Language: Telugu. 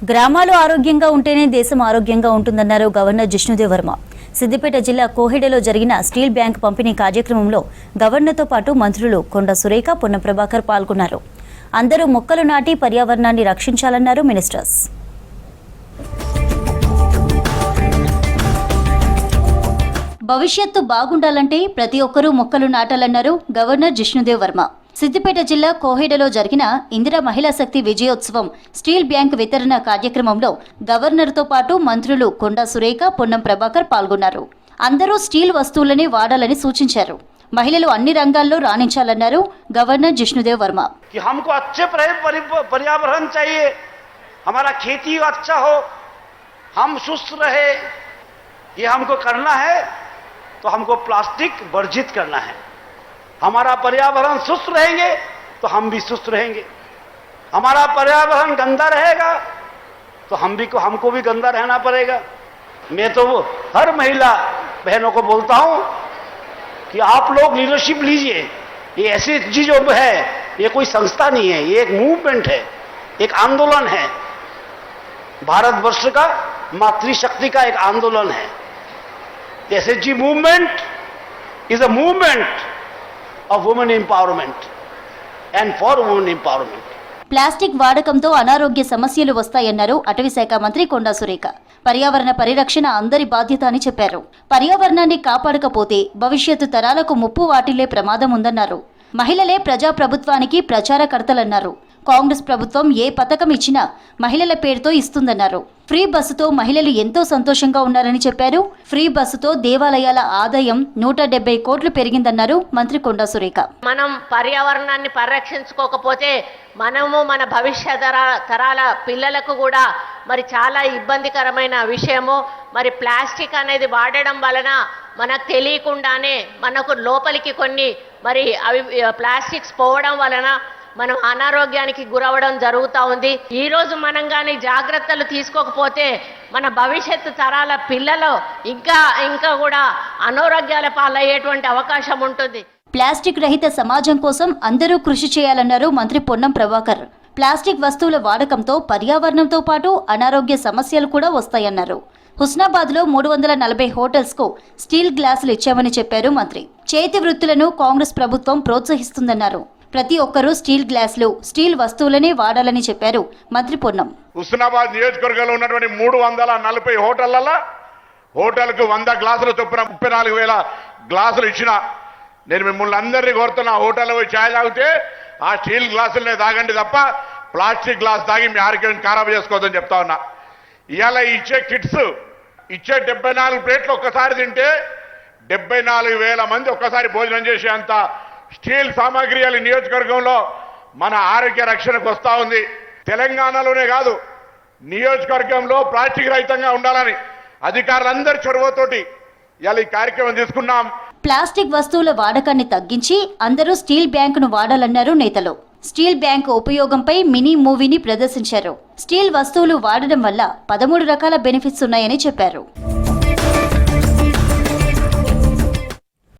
గ్రామాలు ఆరోగ్యంగా ఉంటేనే దేశం ఆరోగ్యంగా ఉంటుందన్నారు గవర్నర్ జిష్ణుదేవ్ వర్మ. సిద్దిపేట జిల్లా కోహెడలో జరిగిన స్టీల్ బ్యాంక్ పంపిణీ కార్యక్రమంలో గవర్నర్తో పాటు మంత్రులు కొండ సురేఖ, పొన్నం ప్రభాకర్ పాల్గొన్నారు. అందరూ మొక్కలు నాటి పర్యావరణాన్ని రక్షించాలన్నారు మినిస్టర్స్. భవిష్యత్తు బాగుండాలంటే ప్రతి ఒక్కరూ మొక్కలు నాటాలన్నారు గవర్నర్ జిష్ణుదేవ్ వర్మ. సిద్దిపేట జిల్లా కోహెడలో జరిగిన ఇందిరా మహిళా శక్తి విజయోత్సవం స్టీల్ బ్యాంక్ వితరణ కార్యక్రమంలో గవర్నర్తో పాటు మంత్రులు కొండ సురేఖ, పొన్నం ప్రభాకర్ పాల్గొన్నారు. అందరూ స్టీల్ వస్తువులనే వాడాలని సూచించారు. మహిళలు అన్ని రంగాల్లో రాణించాలన్నారు గవర్నర్ జిష్ణుదేవ్ వర్మ. हमको अच्छे पर्यावरण चाहिए, हमारा खेती अच्छा हो, हम सुस्त रहे, ये हमको करना है तो हमको प्लास्टिक वर्जित करना है. हमारा पर्यावरण सुस्त रहेंगे तो हम भी सुस्त रहेंगे. हमारा पर्यावरण गंदा रहेगा तो हमको भी गंदा रहना पड़ेगा. मैं तो हर महिला बहनों को बोलता हूं कि आप लोग लीडरशिप लीजिए. ये ऐसी चीज है, ये कोई संस्था नहीं है, ये एक मूवमेंट है, एक आंदोलन है. भारतवर्ष का मातृशक्ति का एक आंदोलन है. SHG movement is a movement of women empowerment and for women empowerment. Plastic వాడకంతో అనారోగ్య సమస్యలు వస్తాయన్నారు అటవీ శాఖ మంత్రి కొండ సురేఖ. పర్యావరణ పరిరక్షణ అందరి బాధ్యత అని చెప్పారు. పర్యావరణాన్ని కాపాడకపోతే భవిష్యత్తు తరాలకు ముప్పు వాటిల్లే ప్రమాదం ఉందన్నారు. మహిళలే ప్రజాప్రభుత్వానికి ప్రచారకర్తలన్నారు. కాంగ్రెస్ ప్రభుత్వం ఏ పథకం ఇచ్చినా మహిళల పేరుతో ఇస్తుందన్నారు. ఫ్రీ బస్సుతో మహిళలు ఎంతో సంతోషంగా ఉన్నారని చెప్పారు. ఫ్రీ బస్సుతో దేవాలయాల ఆదాయం 170 కోట్లు పెరిగిందన్నారు మంత్రి కొండ సురేఖ. మనం పర్యావరణాన్ని పరిరక్షించుకోకపోతే మనము మన భవిష్య తరాల పిల్లలకు కూడా మరి చాలా ఇబ్బందికరమైన విషయము. మరి ప్లాస్టిక్ అనేది వాడడం వలన మనకు తెలియకుండానే మనకు లోపలికి కొన్ని మరి అవి ప్లాస్టిక్స్ పోవడం వలన మనం అనారోగ్యానికి గురవడం జరుగుతూ ఉంది. ఈరోజు మనం కానీ జాగ్రత్తలు తీసుకోకపోతే మన భవిష్యత్తు తరాల పిల్లలు ఇంకా కూడా అనారోగ్యాల పాలయ్యేటువంటి అవకాశం ఉంటుంది. ప్లాస్టిక్ రహిత సమాజం కోసం అందరూ కృషి చేయాలన్నారు మంత్రి పొన్నం ప్రభాకర్. ప్లాస్టిక్ వస్తువుల వాడకంతో పర్యావరణంతో పాటు అనారోగ్య సమస్యలు కూడా వస్తాయన్నారు. హుస్నాబాద్లో 340 హోటల్స్కు స్టీల్ గ్లాసులు ఇచ్చామని చెప్పారు మంత్రి. చేతి వృత్తులను కాంగ్రెస్ ప్రభుత్వం ప్రోత్సహిస్తుందన్నారు. ప్రతి ఒక్కరూ స్టీల్ గ్లాసులు, స్టీల్ వస్తువులనే వాడాలని చెప్పారు మంత్రి పొన్నం. హుస్నాబాద్ నియోజకవర్గంలో ఉన్నటువంటి 340 హోటళ్లలో హోటల్కు 100 గ్లాసుల చొప్పున 34,000 గ్లాసులు ఇచ్చిన. నేను మిమ్మల్ని అందరినీ కోరుతున్నా, హోటల్లో పోయి ఛాయ్ తాగితే ఆ స్టీల్ గ్లాసులనే తాగండి తప్ప ప్లాస్టిక్ గ్లాస్ తాగి మీ ఆరోగ్యం ఖరాబ్ చేసుకోవద్దని చెప్తా ఉన్నా. ఇవాళ ఇచ్చే కిట్స్, ఇచ్చే 74 ప్లేట్లు ఒక్కసారి తింటే 74,000 మంది ఒక్కసారి భోజనం చేసే అంత స్టీల్ సామాగ్రి నియోజకవర్గంలో మన ఆరోగ్య రక్షణకు వస్తూ ఉంది. తెలంగాణలోనే కాదు, నియోజకవర్గంలో ప్లాస్టిక్ రహితంగా ఉండాలని అధికారులందరి చొరవతోటి ఇవాళ ఈ కార్యక్రమం తీసుకున్నాం. ప్లాస్టిక్ వస్తువుల వాడకాన్ని తగ్గించి అందరూ స్టీల్ బ్యాంకును వాడాలన్నారు నేతలు. స్టీల్ బ్యాంకు ఉపయోగంపై మినీ మూవీని ప్రదర్శించారు. స్టీల్ వస్తువులు వాడడం వల్ల 13 రకాల బెనిఫిట్స్ ఉన్నాయని చెప్పారు.